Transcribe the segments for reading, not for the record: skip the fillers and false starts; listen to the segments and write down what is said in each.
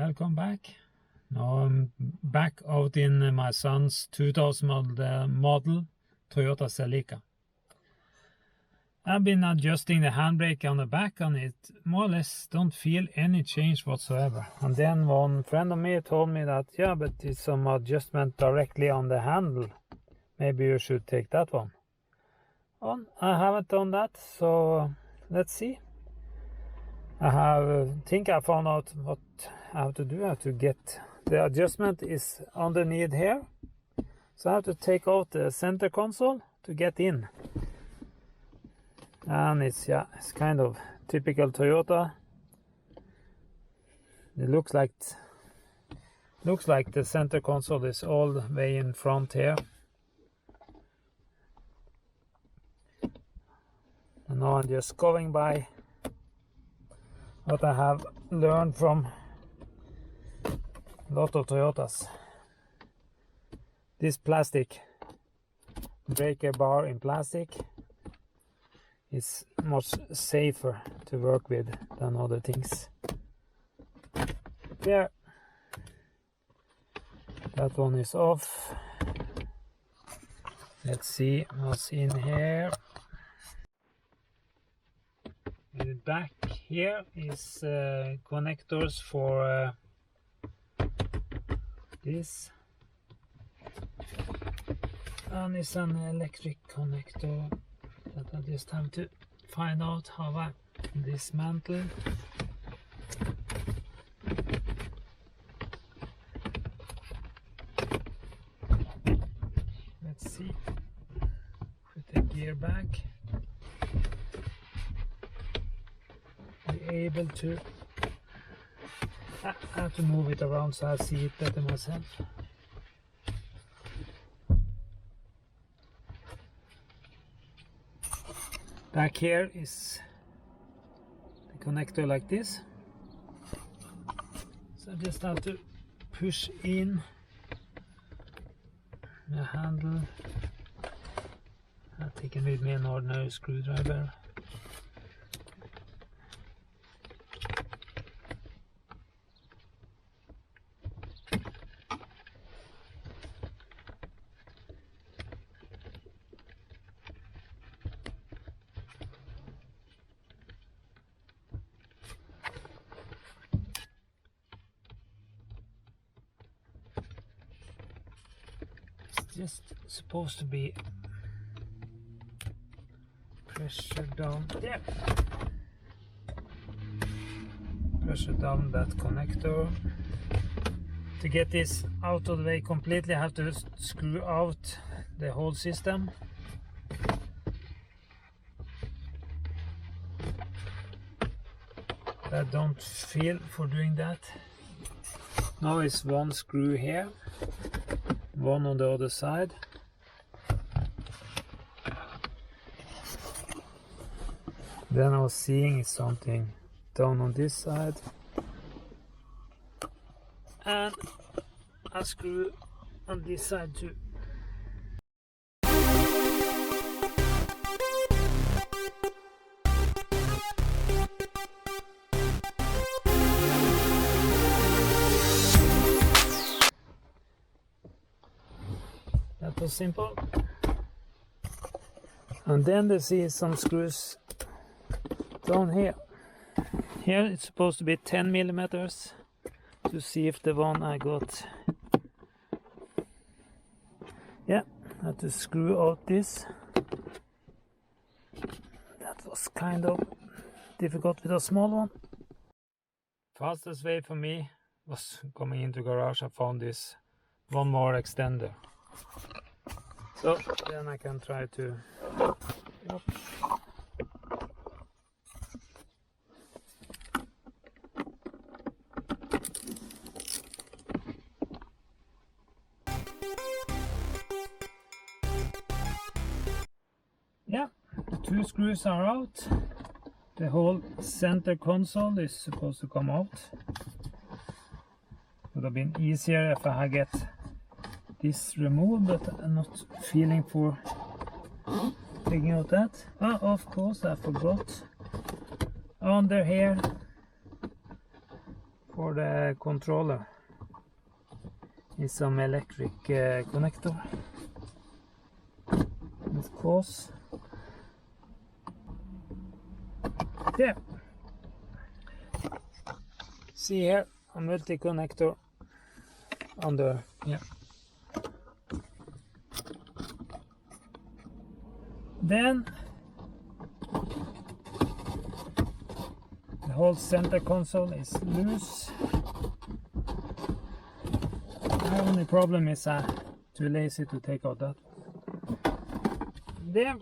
Welcome back. Now I'm back out in my son's 2000 model Toyota Celica. I've been adjusting the handbrake on the back and it more or less don't feel any change whatsoever. And then one friend of me told me that, yeah, but it's some adjustment directly on the handle. Maybe you should take that one. Well, I haven't done that, so let's see. I think I found out what I have to do. I have to get the adjustment is underneath here, so I have to take out the center console to get in. And it's kind of typical Toyota. It looks like the center console is all the way in front here. And now I'm just going by what I have learned from a lot of Toyotas. This plastic breaker bar in plastic is much safer to work with than other things. There, that one is off. Let's see what's in here. In the back here is connectors for this, and it's an electric connector that I just have to find out how I dismantle. Let's see. Put the gear back. Be able to. I have to move it around so I see it better myself. Back here is the connector like this, so I just have to push in the handle. I've taken with me an ordinary screwdriver. Just supposed to be pressure down there. Pressure down that connector. To get this out of the way completely, I have to screw out the whole system. I don't feel for doing that. Now it's one screw here, one on the other side. Then I was seeing something down on this side, and a screw on this side too. That was simple. And then there is some screws down here. Here it's supposed to be 10 millimeters to see if the one I got. Yeah, I had to screw out this. That was kind of difficult with a small one. Fastest way for me was coming into garage. I found this one more extender. So then I can try to. Yep. Yeah, the two screws are out. The whole center console is supposed to come out. Would have been easier if I had get this removed, but I'm not feeling for taking out that. Oh, of course I forgot under here for for the controller is some electric connector. Of course, there. See here, a multi-connector under here. Then the whole center console is loose. The only problem is I'm too lazy to take out that. There.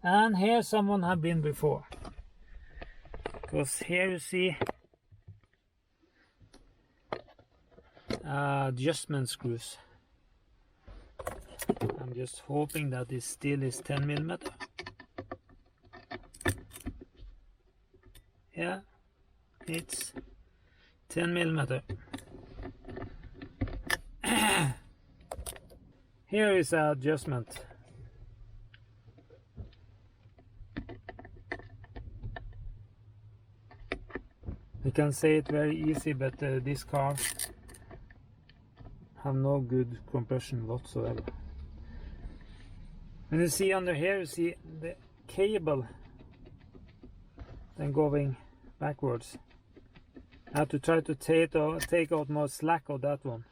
And here someone had been before, because here you see adjustment screws. I'm just hoping that this still is 10mm. Yeah, it's 10mm. Here is an adjustment. You can say it very easy, but this car have no good compression whatsoever. And you see under here, you see the cable then going backwards. I have to try to take out more slack of that one.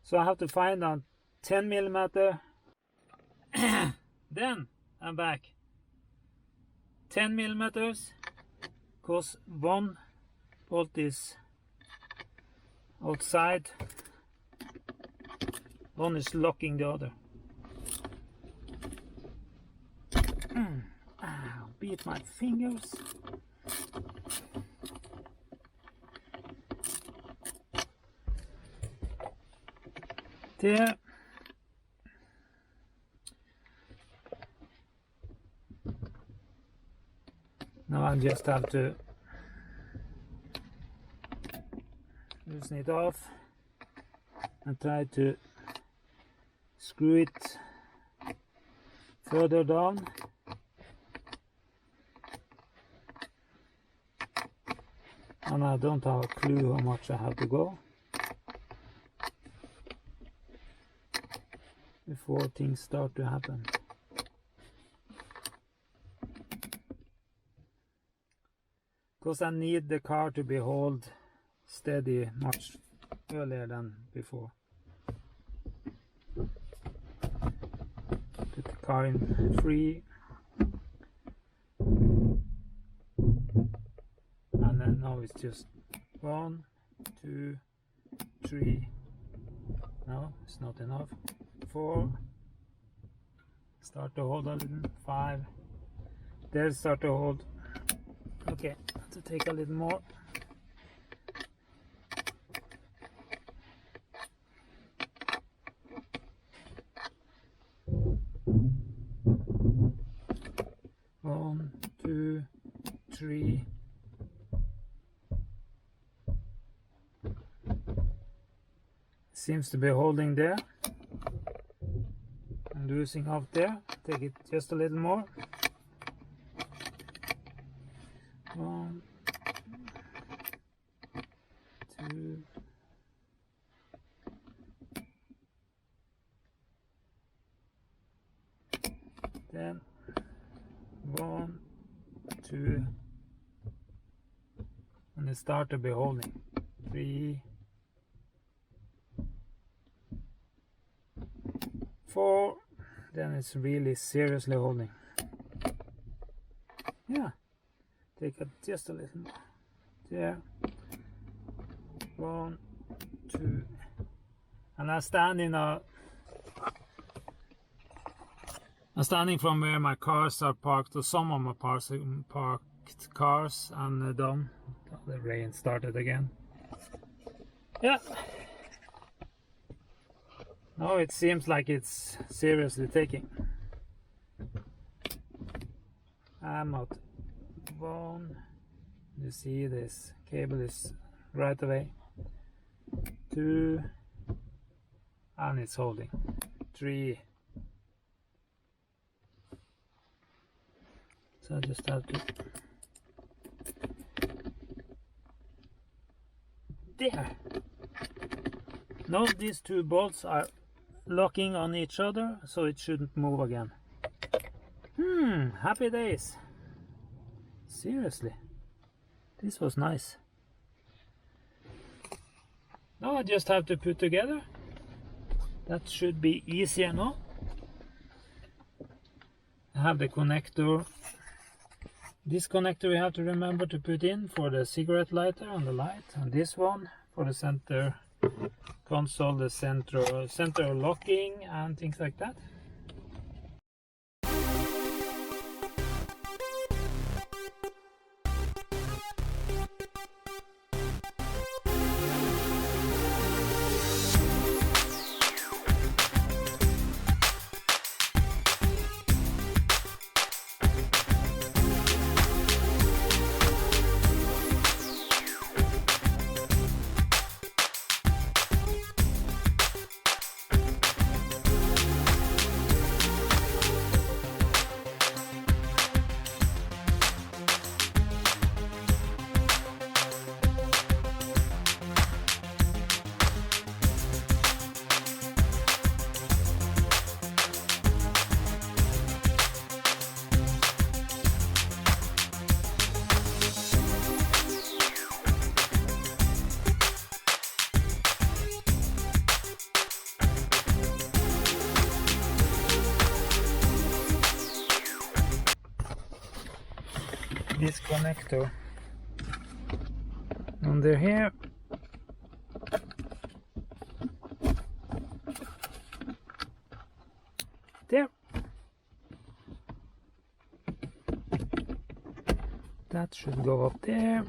So I have to find a 10mm. Then I'm back. 10mm, because one bolt is outside, one is locking the other. Ow, beat my fingers. There. Now I just have to loosen it off and try to screw it further down. And I don't have a clue how much I have to go before things start to happen. Because I need the car to be held steady much earlier than before. Put the car in free. And then now it's just 1, 2, 3. No, it's not enough. 4. Start to hold a little. 5. There, start to hold. Okay, have to take a little more. One, 2, 3. Seems to be holding there. I'm losing off there. Take it just a little more. 1, 2. Then 1, 2. And it start to be holding. 3, 4. Then it's really seriously holding. Yeah. Take it just a little more. There. 1, 2. And I'm standing from where my cars are parked, or some of my parked cars, and done. The rain started again. Yeah. Now it seems like it's seriously taking. I'm out. 1. You see this cable is right away. 2. And it's holding. 3. So I just have to There. Now these two bolts are locking on each other, so it shouldn't move again. Happy days. Seriously, this was nice. Now I just have to put together. That should be easier now. I have the connector. This connector we have to remember to put in for the cigarette lighter on the light, and this one for the center console, the center locking and things like that. This connector under here. There. That should go up there.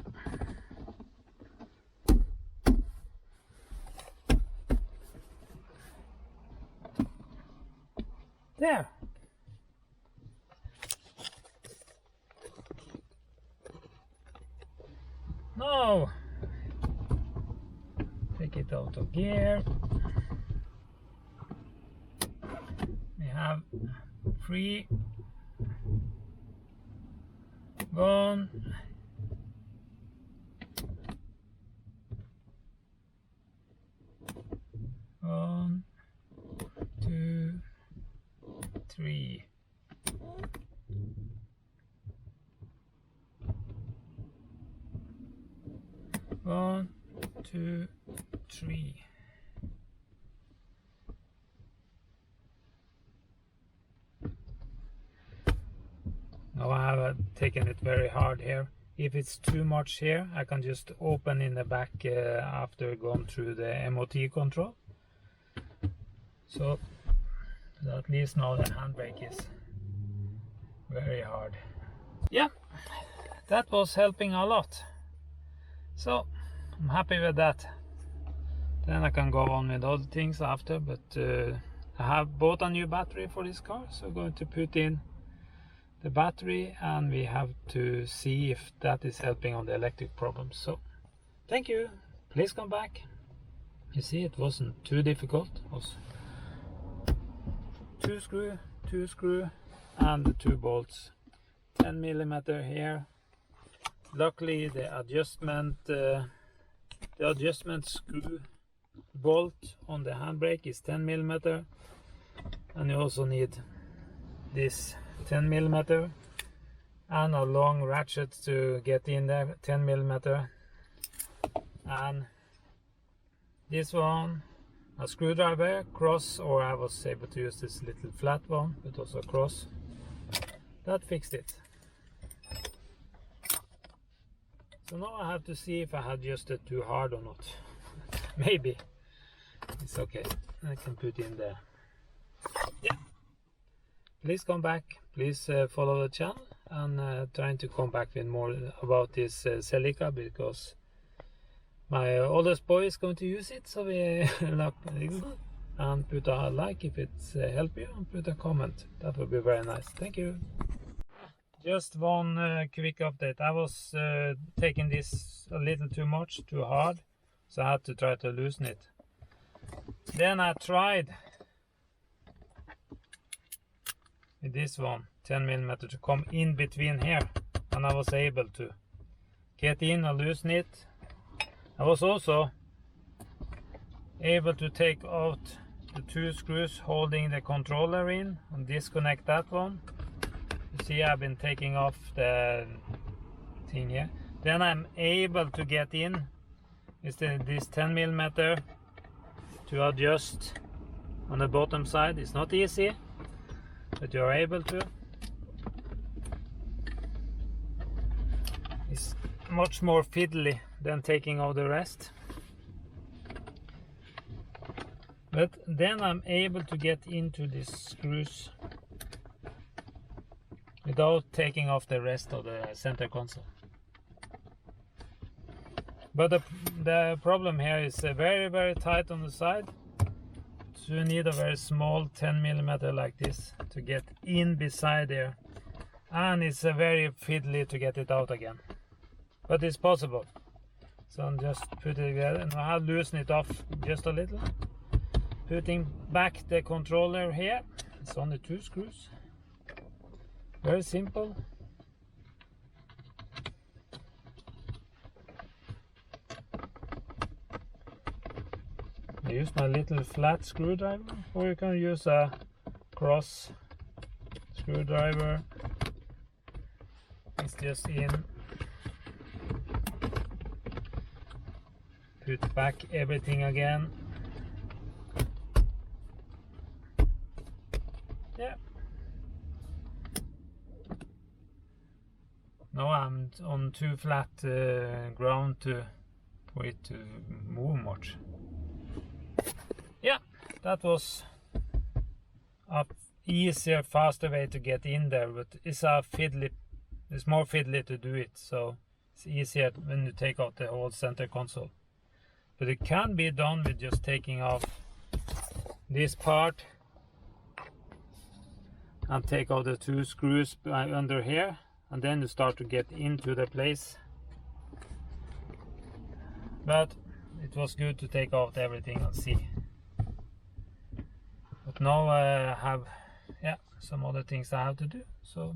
There. No! Take it out of gear. We have 3, 1, 1, 2, 3. One, two, three. Now I have taken it very hard here. If it's too much here, I can just open in the back after going through the MOT control. So at least now the handbrake is very hard. Yeah, that was helping a lot. So I'm happy with that. Then I can go on with other things after, but I have bought a new battery for this car, so I'm going to put in the battery and we have to see if that is helping on the electric problems. So thank you, please come back. You see, it wasn't too difficult. It was two screw and the 2 bolts, 10mm here. Luckily the adjustment screw bolt on the handbrake is 10mm, and you also need this 10mm and a long ratchet to get in there, 10mm, and this one a screwdriver, cross, or I was able to use this little flat one, but also cross. That fixed it. So now I have to see if I adjusted too hard or not. Maybe. It's okay. I can put in there. Yeah. Please come back. Please follow the channel. And trying to come back with more about this Celica, because my oldest boy is going to use it. So we like and put a like if it's help you, and put a comment. That would be very nice. Thank you. Just one quick update. I was taking this a little too much, too hard, so I had to try to loosen it. Then I tried with this one, 10mm, to come in between here, and I was able to get in and loosen it. I was also able to take out the 2 screws holding the controller in and disconnect that one. You see, I've been taking off the thing here. Then I'm able to get in is this 10mm to adjust on the bottom side. It's not easy, but you're able to. It's much more fiddly than taking out the rest. But then I'm able to get into these screws without taking off the rest of the center console. But the problem here is very tight on the side. So you need a very small 10mm like this to get in beside there. And it's very fiddly to get it out again. But it's possible. So I'm just putting it together and I'll loosen it off just a little. Putting back the controller here. It's only 2 screws. Very simple. I use my little flat screwdriver, or you can use a cross screwdriver. It's just in. Put back everything again. Yeah. Now I'm on too flat ground for it to move much. Yeah, that was a easier, faster way to get in there, but it's more fiddly to do it, so it's easier when you take out the whole center console. But it can be done with just taking off this part and take out the 2 screws under here, and then you start to get into the place. But it was good to take out everything and see. But now I have some other things I have to do, so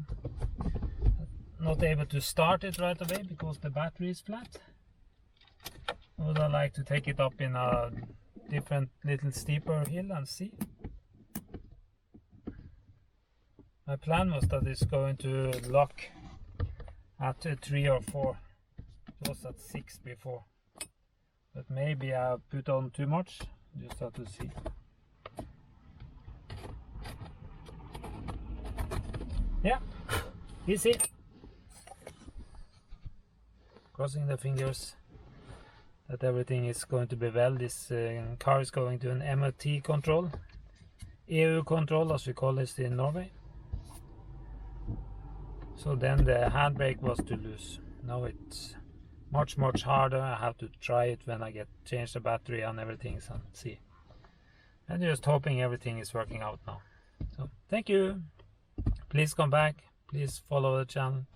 not able to start it right away because the battery is flat. I would like to take it up in a different little steeper hill and see. My plan was that it's going to lock at 3 or 4. It was at 6 before, but maybe I put on too much. Just have to see. Yeah, easy. Crossing the fingers that everything is going to be well. This car is going to an MOT control, EU control as we call it in Norway. So then the handbrake was too loose. Now it's much harder. I have to try it when I change the battery and everything and see. And just hoping everything is working out now. So thank you. Please come back. Please follow the channel.